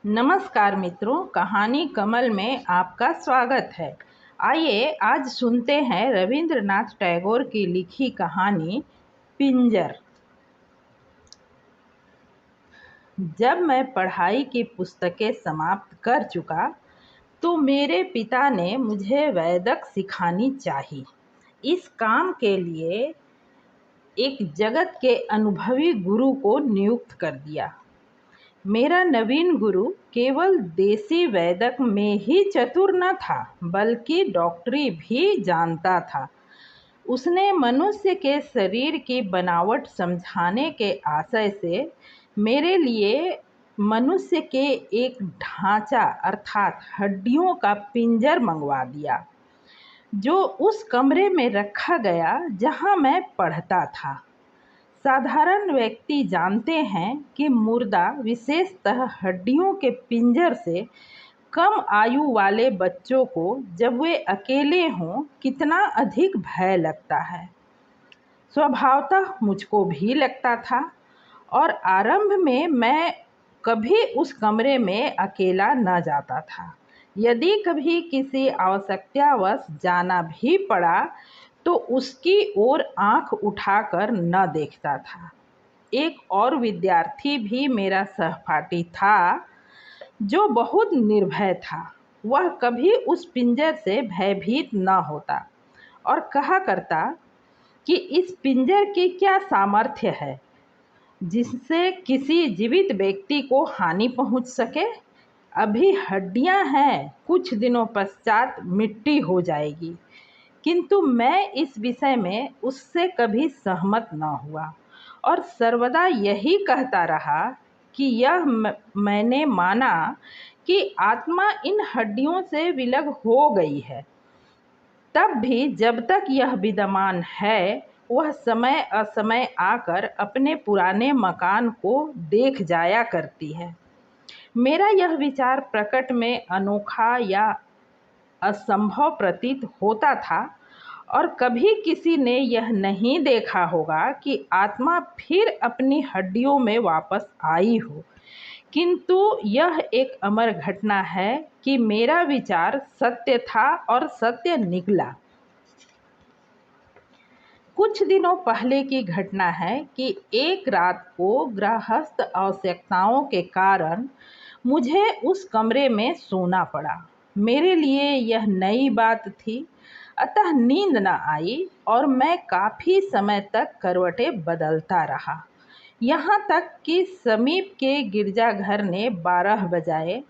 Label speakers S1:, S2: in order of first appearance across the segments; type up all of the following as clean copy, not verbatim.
S1: नमस्कार मित्रों, कहानी कमल में आपका स्वागत है। आइए आज सुनते हैं रविंद्रनाथ टैगोर की लिखी कहानी पिंजर। जब मैं पढ़ाई की पुस्तकें समाप्त कर चुका तो मेरे पिता ने मुझे वैदक सिखानी चाहिए। इस काम के लिए एक जगत के अनुभवी गुरु को नियुक्त कर दिया। मेरा नवीन गुरु केवल देसी वैदक में ही चतुर न था, बल्कि डॉक्टरी भी जानता था। उसने मनुष्य के शरीर की बनावट समझाने के आशय से मेरे लिए मनुष्य के एक ढांचा अर्थात हड्डियों का पिंजर मंगवा दिया, जो उस कमरे में रखा गया जहां मैं पढ़ता था। साधारण व्यक्ति जानते हैं कि मुर्दा, विशेषतः हड्डियों के पिंजर से कम आयु वाले बच्चों को जब वे अकेले हों कितना अधिक भय लगता है। स्वभावतः मुझको भी लगता था और आरंभ में मैं कभी उस कमरे में अकेला न जाता था। यदि कभी किसी आवश्यकतावश जाना भी पड़ा तो उसकी ओर आंख उठाकर न देखता था। एक और विद्यार्थी भी मेरा सहपाठी था जो बहुत निर्भय था। वह कभी उस पिंजर से भयभीत न होता और कहा करता कि इस पिंजर की क्या सामर्थ्य है जिससे किसी जीवित व्यक्ति को हानि पहुंच सके। अभी हड्डियां हैं, कुछ दिनों पश्चात मिट्टी हो जाएगी। किंतु मैं इस विषय में उससे कभी सहमत न हुआ और सर्वदा यही कहता रहा कि यह मैंने माना कि आत्मा इन हड्डियों से विलग हो गई है। तब भी जब तक यह विद्यमान है, वह समय असमय आकर अपने पुराने मकान को देख जाया करती है। मेरा यह विचार प्रकट में अनोखा या असंभव प्रतीत होता था और कभी किसी ने यह नहीं देखा होगा कि आत्मा फिर अपनी हड्डियों में वापस आई हो। किंतु यह एक अमर घटना है कि मेरा विचार सत्य था और सत्य निकला। कुछ दिनों पहले की घटना है कि एक रात को गृहस्थ आवश्यकताओं के कारण मुझे उस कमरे में सोना पड़ा। मेरे लिए यह नई बात थी, अतः नींद न आई और मैं काफी समय तक करवटें बदलता रहा। यहाँ तक कि समीप के गिरजाघर ने 12 बजाए।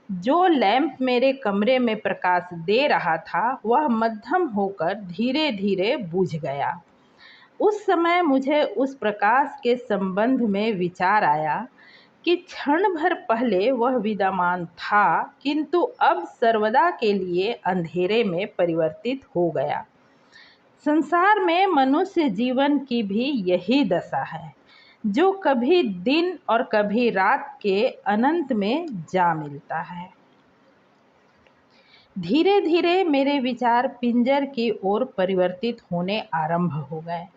S1: जो लैंप मेरे कमरे में प्रकाश दे रहा था वह मध्यम होकर धीरे धीरे बुझ गया। उस समय मुझे उस प्रकाश के संबंध में विचार आया कि क्षण भर पहले वह विद्यमान था, किंतु अब सर्वदा के लिए अंधेरे में परिवर्तित हो गया। संसार में मनुष्य जीवन की भी यही दशा है, जो कभी दिन और कभी रात के अनंत में जा मिलता है। धीरे धीरे मेरे विचार पिंजर की ओर परिवर्तित होने आरंभ हो गए।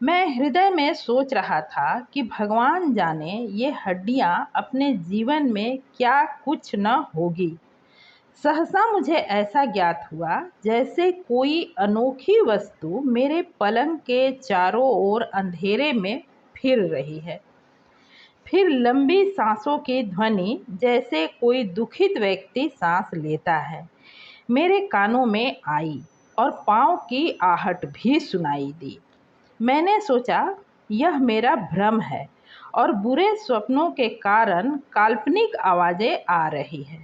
S1: मैं हृदय में सोच रहा था कि भगवान जाने ये हड्डियां अपने जीवन में क्या कुछ न होगी। सहसा मुझे ऐसा ज्ञात हुआ जैसे कोई अनोखी वस्तु मेरे पलंग के चारों ओर अंधेरे में फिर रही है। फिर लंबी सांसों की ध्वनि, जैसे कोई दुखित व्यक्ति सांस लेता है, मेरे कानों में आई और पाँव की आहट भी सुनाई दी। मैंने सोचा यह मेरा भ्रम है और बुरे स्वप्नों के कारण काल्पनिक आवाजें आ रही है।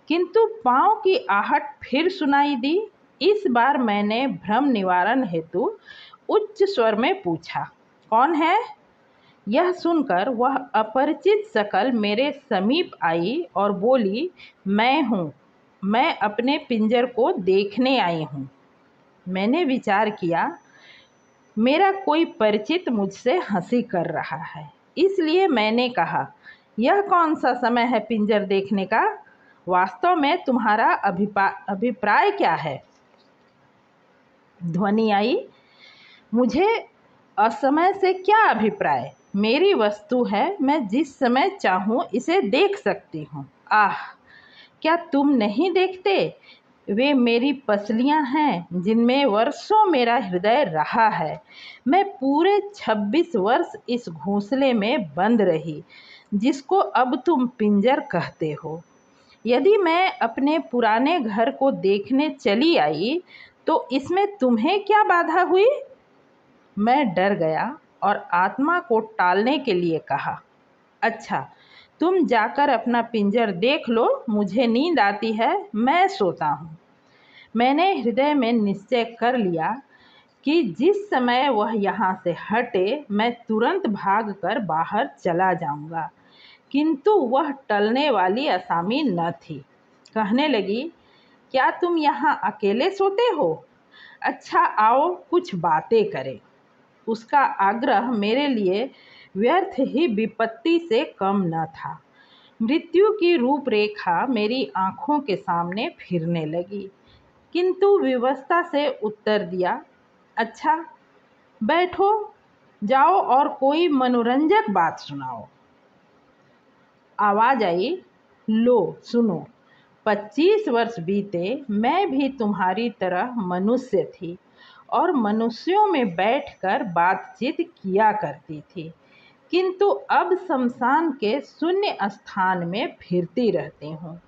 S1: किंतु पाँव की आहट फिर सुनाई दी। इस बार मैंने भ्रम निवारण हेतु उच्च स्वर में पूछा, कौन है? यह सुनकर वह अपरिचित शकल मेरे समीप आई और बोली, मैं हूँ, मैं अपने पिंजर को देखने आई हूँ। मैंने विचार किया मेरा कोई परिचित मुझसे हंसी कर रहा है, इसलिए मैंने कहा, यह कौन सा समय है पिंजर देखने का? वास्तव में तुम्हारा अभिप्राय क्या है? ध्वनि आई, मुझे असमय से क्या अभिप्राय? मेरी वस्तु है, मैं जिस समय चाहूँ इसे देख सकती हूँ। आह, क्या तुम नहीं देखते? वे मेरी पसलियाँ हैं जिनमें वर्षों मेरा हृदय रहा है। मैं पूरे 26 वर्ष इस घोंसले में बंद रही जिसको अब तुम पिंजर कहते हो। यदि मैं अपने पुराने घर को देखने चली आई तो इसमें तुम्हें क्या बाधा हुई? मैं डर गया और आत्मा को टालने के लिए कहा, अच्छा, तुम जाकर अपना पिंजर देख लो, मुझे नींद आती है, मैं सोता हूँ। मैंने हृदय में निश्चय कर लिया कि जिस समय वह यहाँ से हटे मैं तुरंत भागकर बाहर चला जाऊंगा। किंतु वह टलने वाली असामी न थी। कहने लगी, क्या तुम यहाँ अकेले सोते हो? अच्छा, आओ कुछ बातें करें। उसका आग्रह मेरे लिए व्यर्थ ही विपत्ति से कम न था। मृत्यु की रूपरेखा मेरी आंखों के सामने फिरने लगी, किंतु विवशता से उत्तर दिया, अच्छा, बैठो, जाओ और कोई मनोरंजक बात सुनाओ। आवाज आई, लो सुनो। 25 वर्ष बीते, मैं भी तुम्हारी तरह मनुष्य थी और मनुष्यों में बैठकर बातचीत किया करती थी, किंतु अब शमशान के शून्य स्थान में फिरती रहती हूँ।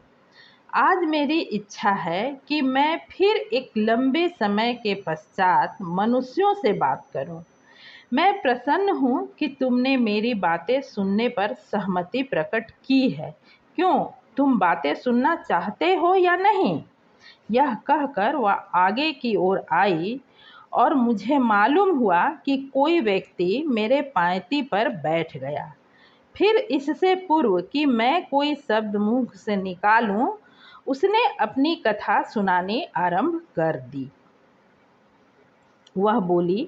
S1: आज मेरी इच्छा है कि मैं फिर एक लंबे समय के पश्चात मनुष्यों से बात करूं। मैं प्रसन्न हूँ कि तुमने मेरी बातें सुनने पर सहमति प्रकट की है। क्यों, तुम बातें सुनना चाहते हो या नहीं? यह कहकर वह आगे की ओर आई और मुझे मालूम हुआ कि कोई व्यक्ति मेरे पायती पर बैठ गया। फिर इससे पूर्व कि मैं कोई शब्द मुंह से निकालूं, उसने अपनी कथा सुनानी आरंभ कर दी। वह बोली,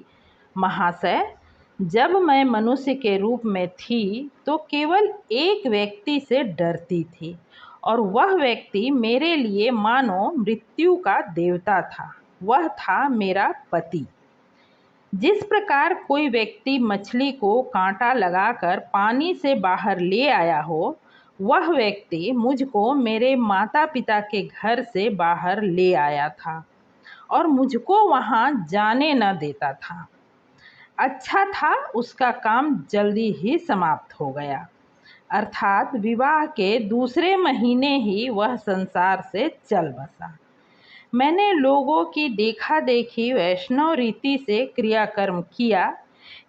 S1: महाशय, जब मैं मनुष्य के रूप में थी तो केवल एक व्यक्ति से डरती थी और वह व्यक्ति मेरे लिए मानो मृत्यु का देवता था। वह था मेरा पति। जिस प्रकार कोई व्यक्ति मछली को कांटा लगाकर पानी से बाहर ले आया हो, वह व्यक्ति मुझको मेरे माता पिता के घर से बाहर ले आया था और मुझको वहां जाने न देता था। अच्छा था, उसका काम जल्दी ही समाप्त हो गया, अर्थात विवाह के दूसरे महीने ही वह संसार से चल बसा। मैंने लोगों की देखा देखी वैष्णव रीति से क्रियाकर्म किया,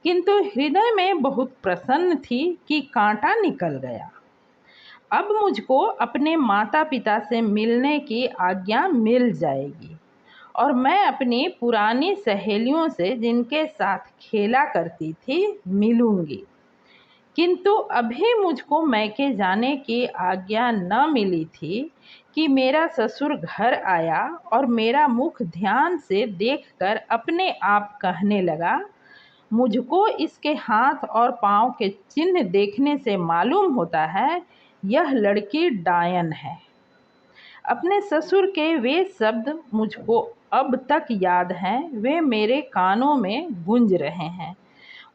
S1: किंतु हृदय में बहुत प्रसन्न थी कि कांटा निकल गया। अब मुझको अपने माता पिता से मिलने की आज्ञा मिल जाएगी और मैं अपनी पुरानी सहेलियों से जिनके साथ खेला करती थी मिलूंगी। किंतु अभी मुझको मैके जाने की आज्ञा न मिली थी कि मेरा ससुर घर आया और मेरा मुख ध्यान से देखकर अपने आप कहने लगा, मुझको इसके हाथ और पांव के चिन्ह देखने से मालूम होता है यह लड़की डायन है। अपने ससुर के वे शब्द मुझको अब तक याद हैं, वे मेरे कानों में गूंज रहे हैं।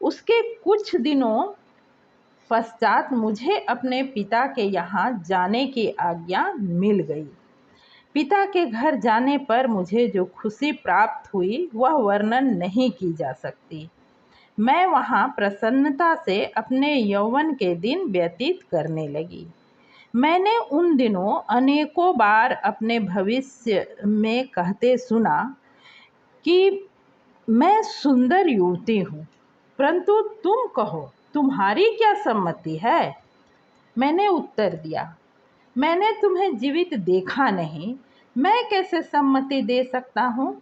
S1: उसके कुछ दिनों पश्चात मुझे अपने पिता के यहाँ जाने की आज्ञा मिल गई। पिता के घर जाने पर मुझे जो खुशी प्राप्त हुई वह वर्णन नहीं की जा सकती। मैं वहाँ प्रसन्नता से अपने यौवन के दिन व्यतीत करने लगी। मैंने उन दिनों अनेकों बार अपने भविष्य में कहते सुना कि मैं सुंदर युवती हूँ, परंतु तुम कहो, तुम्हारी क्या सम्मति है? मैंने उत्तर दिया, मैंने तुम्हें जीवित देखा नहीं, मैं कैसे सम्मति दे सकता हूँ?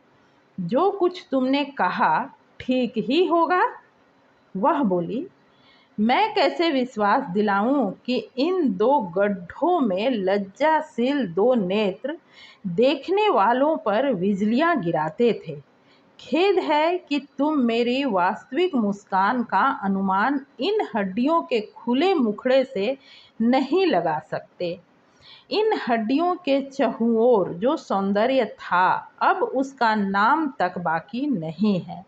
S1: जो कुछ तुमने कहा ठीक ही होगा। वह बोली, मैं कैसे विश्वास दिलाऊं कि इन दो गड्ढों में लज्जाशील दो नेत्र देखने वालों पर बिजलियां गिराते थे। खेद है कि तुम मेरी वास्तविक मुस्कान का अनुमान इन हड्डियों के खुले मुखड़े से नहीं लगा सकते। इन हड्डियों के चहुओर जो सौंदर्य था अब उसका नाम तक बाकी नहीं है।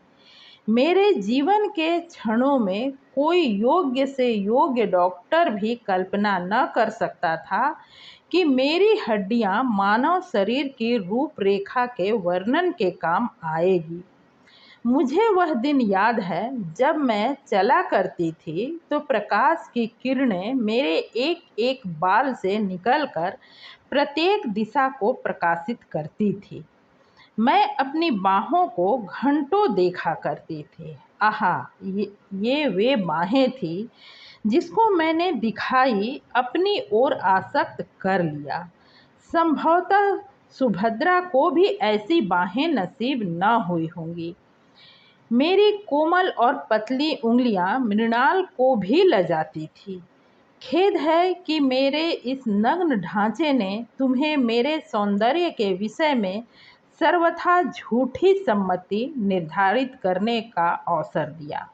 S1: मेरे जीवन के क्षणों में कोई योग्य से योग्य डॉक्टर भी कल्पना न कर सकता था कि मेरी हड्डियां मानव शरीर की रूपरेखा के वर्णन के काम आएगी। मुझे वह दिन याद है जब मैं चला करती थी तो प्रकाश की किरणें मेरे एक एक बाल से निकलकर प्रत्येक दिशा को प्रकाशित करती थी। मैं अपनी बाहों को घंटों देखा करती थी। आहा, ये वे बाहें थी जिसको मैंने दिखाई अपनी ओर आसक्त कर लिया। संभवतः सुभद्रा को भी ऐसी बाहें नसीब न हुई होंगी। मेरी कोमल और पतली उंगलियां मृणाल को भी लजाती थी। खेद है कि मेरे इस नग्न ढांचे ने तुम्हें मेरे सौंदर्य के विषय में सर्वथा झूठी सम्मति निर्धारित करने का अवसर दिया।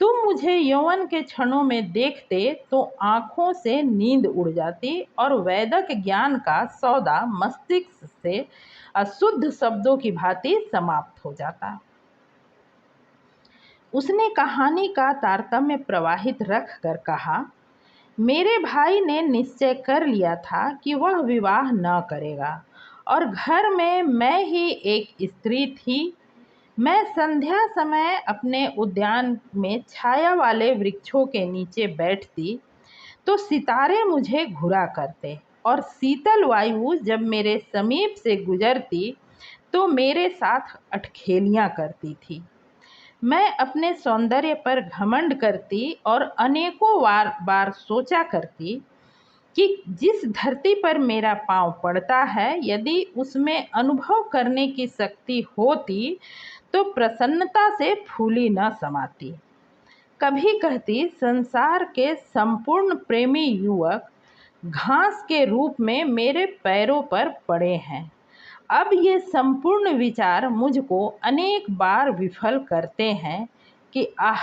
S1: तुम मुझे यौवन के क्षणों में देखते तो आंखों से नींद उड़ जाती और वैदिक ज्ञान का सौदा मस्तिष्क से अशुद्ध शब्दों की भांति समाप्त हो जाता। उसने कहानी का तारतम्य प्रवाहित रख कर कहा, मेरे भाई ने निश्चय कर लिया था कि वह विवाह न करेगा और घर में मैं ही एक स्त्री थी। मैं संध्या समय अपने उद्यान में छाया वाले वृक्षों के नीचे बैठती तो सितारे मुझे घुरा करते और शीतल वायु जब मेरे समीप से गुजरती तो मेरे साथ अटखेलियां करती थी। मैं अपने सौंदर्य पर घमंड करती और अनेकों बार सोचा करती कि जिस धरती पर मेरा पांव पड़ता है यदि उसमें अनुभव करने की शक्ति होती तो प्रसन्नता से फूली न समाती। कभी कहती संसार के संपूर्ण प्रेमी युवक घास के रूप में मेरे पैरों पर पड़े हैं। अब ये संपूर्ण विचार मुझको अनेक बार विफल करते हैं कि आह,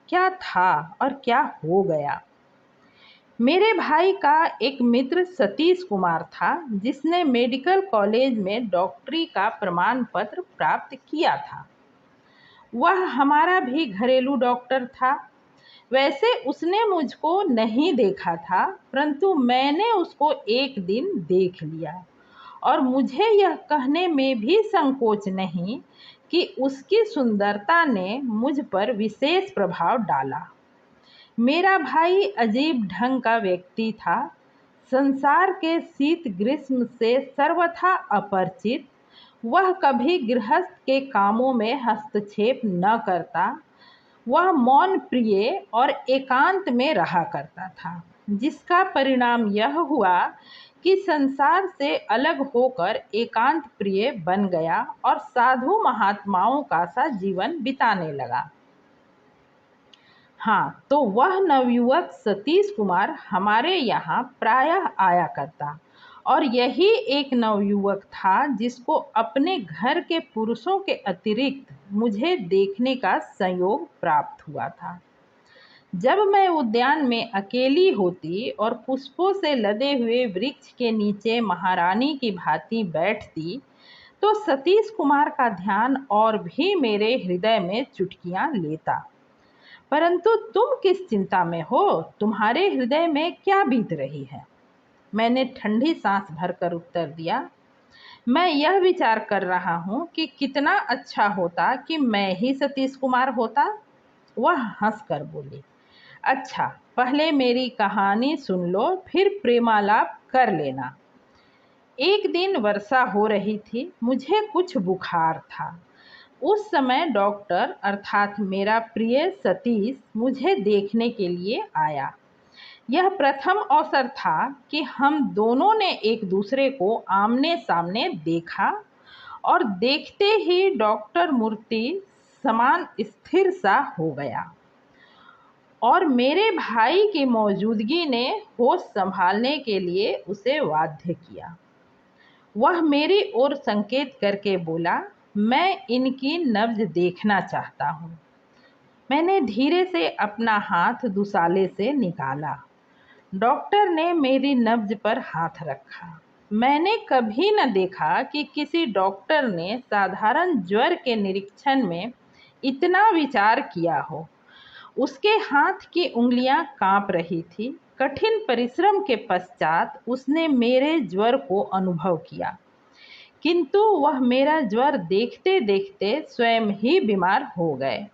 S1: क्या था और क्या हो गया। मेरे भाई का एक मित्र सतीश कुमार था जिसने मेडिकल कॉलेज में डॉक्टरी का प्रमाण पत्र प्राप्त किया था। वह हमारा भी घरेलू डॉक्टर था। वैसे उसने मुझको नहीं देखा था, परंतु मैंने उसको एक दिन देख लिया और मुझे यह कहने में भी संकोच नहीं कि उसकी सुंदरता ने मुझ पर विशेष प्रभाव डाला। मेरा भाई अजीब ढंग का व्यक्ति था। संसार के शीत ग्रीष्म से सर्वथा अपरिचित, वह कभी गृहस्थ के कामों में हस्तक्षेप न करता। वह मौन प्रिय और एकांत में रहा करता था, जिसका परिणाम यह हुआ कि संसार से अलग होकर एकांत प्रिय बन गया और साधु महात्माओं का सा जीवन बिताने लगा। हाँ, तो वह नवयुवक सतीश कुमार हमारे यहाँ प्रायः आया करता और यही एक नवयुवक था जिसको अपने घर के पुरुषों के अतिरिक्त मुझे देखने का संयोग प्राप्त हुआ था। जब मैं उद्यान में अकेली होती और पुष्पों से लदे हुए वृक्ष के नीचे महारानी की भांति बैठती तो सतीश कुमार का ध्यान और भी मेरे हृदय में चुटकियां लेता। परंतु तुम किस चिंता में हो? तुम्हारे हृदय में क्या बीत रही है? मैंने ठंडी सांस भरकर उत्तर दिया, मैं यह विचार कर रहा हूँ कि कितना अच्छा होता कि मैं ही सतीश कुमार होता। वह हंसकर बोली, अच्छा, पहले मेरी कहानी सुन लो, फिर प्रेमालाप कर लेना। एक दिन वर्षा हो रही थी। मुझे कुछ बुखार था। उस समय डॉक्टर अर्थात मेरा प्रिय सतीश मुझे देखने के लिए आया। यह प्रथम अवसर था कि हम दोनों ने एक दूसरे को आमने सामने देखा और देखते ही डॉक्टर मूर्ति समान स्थिर सा हो गया और मेरे भाई की मौजूदगी ने होश संभालने के लिए उसे बाध्य किया। वह मेरी ओर संकेत करके बोला, मैं इनकी नब्ज देखना चाहता हूँ। मैंने धीरे से अपना हाथ दुसाले से निकाला। डॉक्टर ने मेरी नब्ज पर हाथ रखा। मैंने कभी न देखा कि किसी डॉक्टर ने साधारण ज्वर के निरीक्षण में इतना विचार किया हो। उसके हाथ की उंगलियां कांप रही थी। कठिन परिश्रम के पश्चात उसने मेरे ज्वर को अनुभव किया, किंतु वह मेरा ज्वर देखते देखते स्वयं ही बीमार हो गए।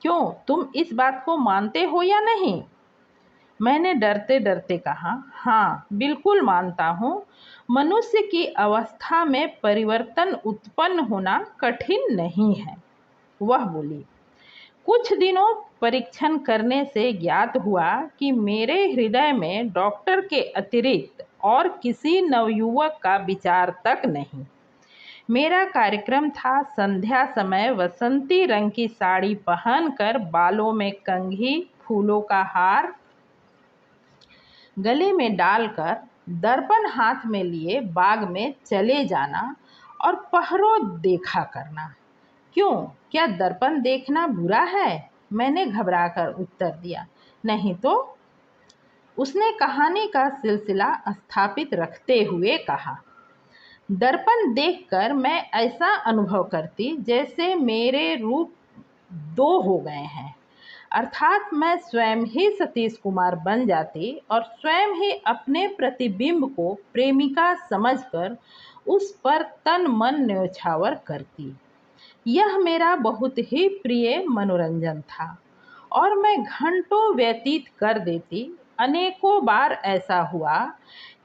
S1: क्यों, तुम इस बात को मानते हो या नहीं? मैंने डरते डरते कहा, हाँ, बिल्कुल मानता हूँ। मनुष्य की अवस्था में परिवर्तन उत्पन्न होना कठिन नहीं है। वह बोली, कुछ दिनों परीक्षण करने से ज्ञात हुआ कि मेरे हृदय में डॉक्टर के अतिरिक्त और किसी नवयुवक का विचार तक नहीं। मेरा कार्यक्रम था संध्या समय वसंती रंग की साड़ी पहनकर, बालों में कंघी, फूलों का हार गले में डालकर, दर्पण हाथ में लिए बाग में चले जाना और पहरों देखा करना। क्यों, क्या दर्पण देखना बुरा है? मैंने घबराकर उत्तर दिया, नहीं तो। उसने कहानी का सिलसिला स्थापित रखते हुए कहा, दर्पण देखकर मैं ऐसा अनुभव करती जैसे मेरे रूप दो हो गए हैं, अर्थात मैं स्वयं ही सतीश कुमार बन जाती और स्वयं ही अपने प्रतिबिंब को प्रेमिका समझकर उस पर तन मन न्यौछावर करती। यह मेरा बहुत ही प्रिय मनोरंजन था और मैं घंटों व्यतीत कर देती। अनेकों बार ऐसा हुआ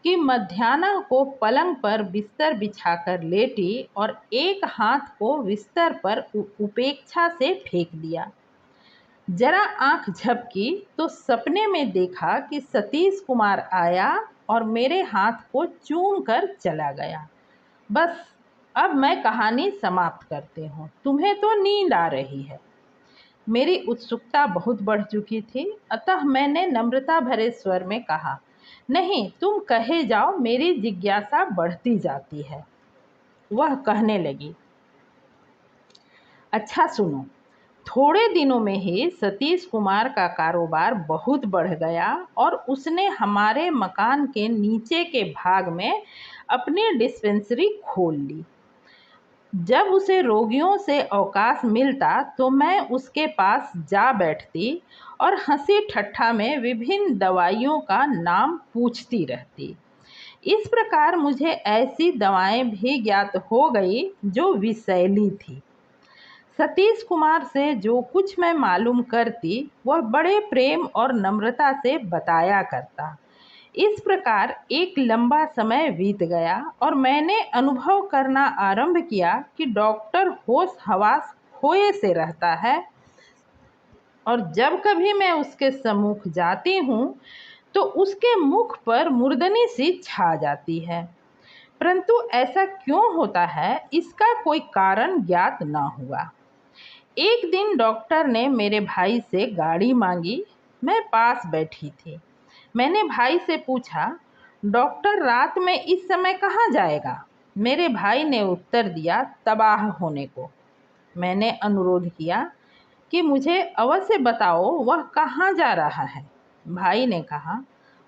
S1: कि मध्याह्न को पलंग पर बिस्तर बिछाकर लेटी और एक हाथ को बिस्तर पर उपेक्षा से फेंक दिया। जरा आंख झपकी तो सपने में देखा कि सतीश कुमार आया और मेरे हाथ को चूम कर चला गया। बस, अब मैं कहानी समाप्त करती हूँ। तुम्हें तो नींद आ रही है। मेरी उत्सुकता बहुत बढ़ चुकी थी, अतः मैंने नम्रता भरे स्वर में कहा, नहीं, तुम कहे जाओ, मेरी जिज्ञासा बढ़ती जाती है। वह कहने लगी, अच्छा सुनो। थोड़े दिनों में ही सतीश कुमार का कारोबार बहुत बढ़ गया और उसने हमारे मकान के नीचे के भाग में अपनी डिस्पेंसरी खोल ली। जब उसे रोगियों से अवकाश मिलता तो मैं उसके पास जा बैठती और हंसी ठट्ठा में विभिन्न दवाइयों का नाम पूछती रहती। इस प्रकार मुझे ऐसी दवाएं भी ज्ञात हो गई जो विषैली थी। सतीश कुमार से जो कुछ मैं मालूम करती वह बड़े प्रेम और नम्रता से बताया करता। इस प्रकार एक लंबा समय बीत गया और मैंने अनुभव करना आरंभ किया कि डॉक्टर होश हवास खोए से रहता है और जब कभी मैं उसके सम्मुख जाती हूँ तो उसके मुख पर मुर्दनी सी छा जाती है। परंतु ऐसा क्यों होता है, इसका कोई कारण ज्ञात न हुआ। एक दिन डॉक्टर ने मेरे भाई से गाड़ी मांगी। मैं पास बैठी थी। मैंने भाई से पूछा, डॉक्टर रात में इस समय कहाँ जाएगा? मेरे भाई ने उत्तर दिया, तबाह होने को। मैंने अनुरोध किया कि मुझे अवश्य बताओ वह कहाँ जा रहा है। भाई ने कहा,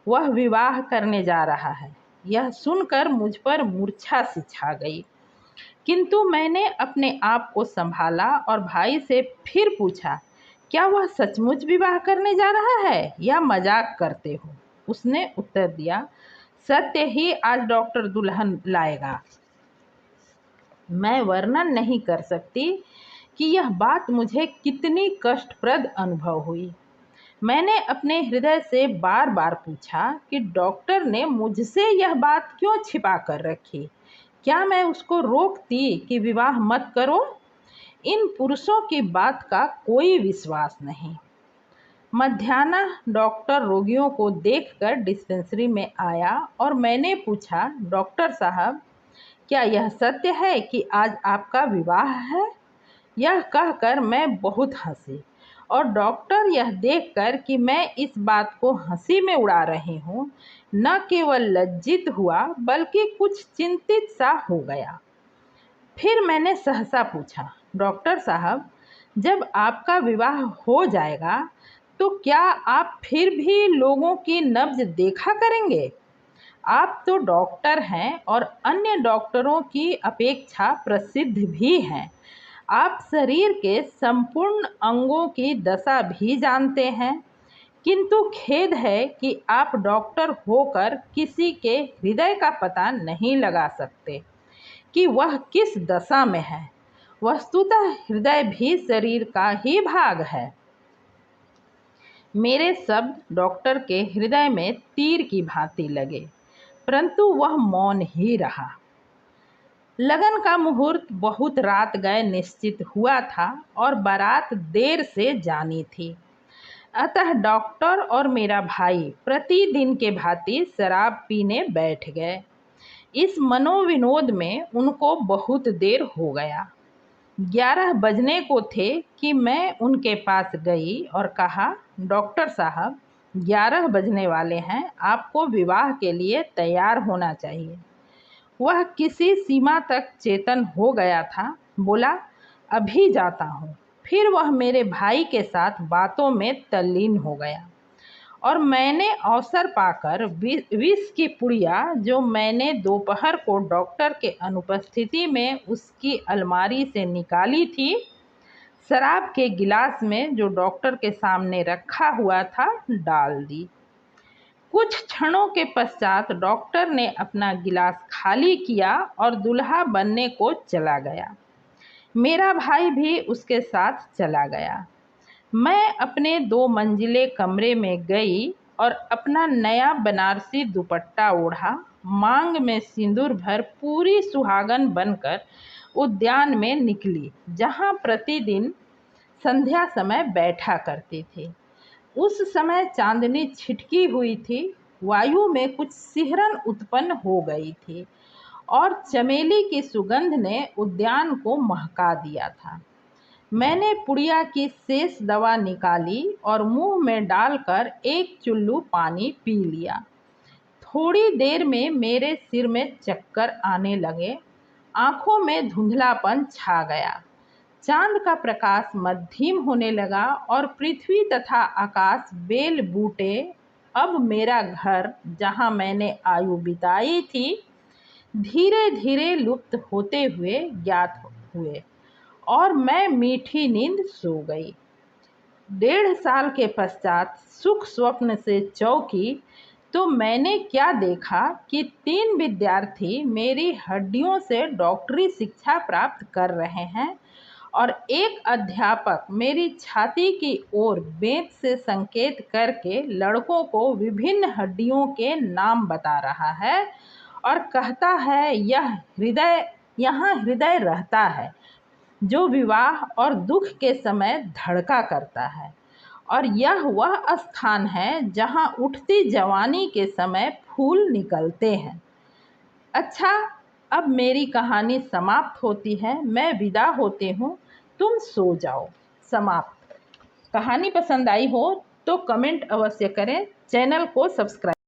S1: वह विवाह करने जा रहा है। यह सुनकर मुझ पर मूर्छा सी छा गई, किंतु मैंने अपने आप को संभाला और भाई से फिर पूछा, क्या वह सचमुच विवाह करने जा रहा है या मजाक करते हो? उसने उत्तर दिया, सत्य ही, आज डॉक्टर दुल्हन लाएगा। मैं वर्णन नहीं कर सकती कि यह बात मुझे कितनी कष्टप्रद अनुभव हुई। मैंने अपने हृदय से बार बार पूछा कि डॉक्टर ने मुझसे यह बात क्यों छिपा कर रखी? क्या मैं उसको रोकती कि विवाह मत करो? इन पुरुषों की बात का कोई विश्वास नहीं। मध्याह्न डॉक्टर रोगियों को देखकर डिस्पेंसरी में आया और मैंने पूछा, डॉक्टर साहब, क्या यह सत्य है कि आज आपका विवाह है? यह कहकर मैं बहुत हंसी और डॉक्टर यह देखकर कि मैं इस बात को हंसी में उड़ा रही हूँ, न केवल लज्जित हुआ बल्कि कुछ चिंतित सा हो गया। फिर मैंने सहसा पूछा, डॉक्टर साहब, जब आपका विवाह हो जाएगा तो क्या आप फिर भी लोगों की नब्ज देखा करेंगे? आप तो डॉक्टर हैं और अन्य डॉक्टरों की अपेक्षा प्रसिद्ध भी हैं। आप शरीर के संपूर्ण अंगों की दशा भी जानते हैं, किंतु खेद है कि आप डॉक्टर होकर किसी के हृदय का पता नहीं लगा सकते कि वह किस दशा में है। वस्तुतः हृदय भी शरीर का ही भाग है। मेरे शब्द डॉक्टर के हृदय में तीर की भांति लगे, परंतु वह मौन ही रहा। लगन का मुहूर्त बहुत रात गए निश्चित हुआ था और बारात देर से जानी थी। अतः डॉक्टर और मेरा भाई प्रतिदिन के भांति शराब पीने बैठ गए। इस मनोविनोद में उनको बहुत देर हो गया। 11 बजने को थे कि मैं उनके पास गई और कहा, डॉक्टर साहब, 11 बजने वाले हैं, आपको विवाह के लिए तैयार होना चाहिए। वह किसी सीमा तक चेतन हो गया था। बोला, अभी जाता हूँ। फिर वह मेरे भाई के साथ बातों में तल्लीन हो गया और मैंने अवसर पाकर विष की पुड़िया जो मैंने दोपहर को डॉक्टर के अनुपस्थिति में उसकी अलमारी से निकाली थी, शराब के गिलास में जो डॉक्टर के सामने रखा हुआ था डाल दी। कुछ क्षणों के पश्चात डॉक्टर ने अपना गिलास खाली किया और दूल्हा बनने को चला गया। मेरा भाई भी उसके साथ चला गया। मैं अपने 2 मंजिले कमरे में गई और अपना नया बनारसी दुपट्टा ओढ़ा, मांग में सिंदूर भर पूरी सुहागन बनकर उद्यान में निकली, जहाँ प्रतिदिन संध्या समय बैठा करती थी। उस समय चांदनी छिटकी हुई थी, वायु में कुछ सिहरन उत्पन्न हो गई थी और चमेली की सुगंध ने उद्यान को महका दिया था। मैंने पुड़िया की शेष दवा निकाली और मुंह में डालकर एक चुल्लू पानी पी लिया। थोड़ी देर में मेरे सिर में चक्कर आने लगे, आंखों में धुंधलापन छा गया। चांद का प्रकाश मध्यम होने लगा और पृथ्वी तथा आकाश बेल बूटे अब मेरा घर जहाँ मैंने आयु बिताई थी धीरे धीरे लुप्त होते हुए ज्ञात हुए और मैं मीठी नींद सो गई। 1.5 साल के पश्चात सुख स्वप्न से चौंकी तो मैंने क्या देखा कि 3 विद्यार्थी मेरी हड्डियों से डॉक्टरी शिक्षा प्राप्त कर रहे हैं और एक अध्यापक मेरी छाती की ओर बेंत से संकेत करके लड़कों को विभिन्न हड्डियों के नाम बता रहा है और कहता है, यहाँ हृदय रहता है जो विवाह और दुख के समय धड़का करता है और यह वह स्थान है जहाँ उठती जवानी के समय फूल निकलते हैं। अच्छा, अब मेरी कहानी समाप्त होती है। मैं विदा होती हूँ, तुम सो जाओ। समाप्त। कहानी पसंद आई हो तो कमेंट अवश्य करें, चैनल को सब्सक्राइब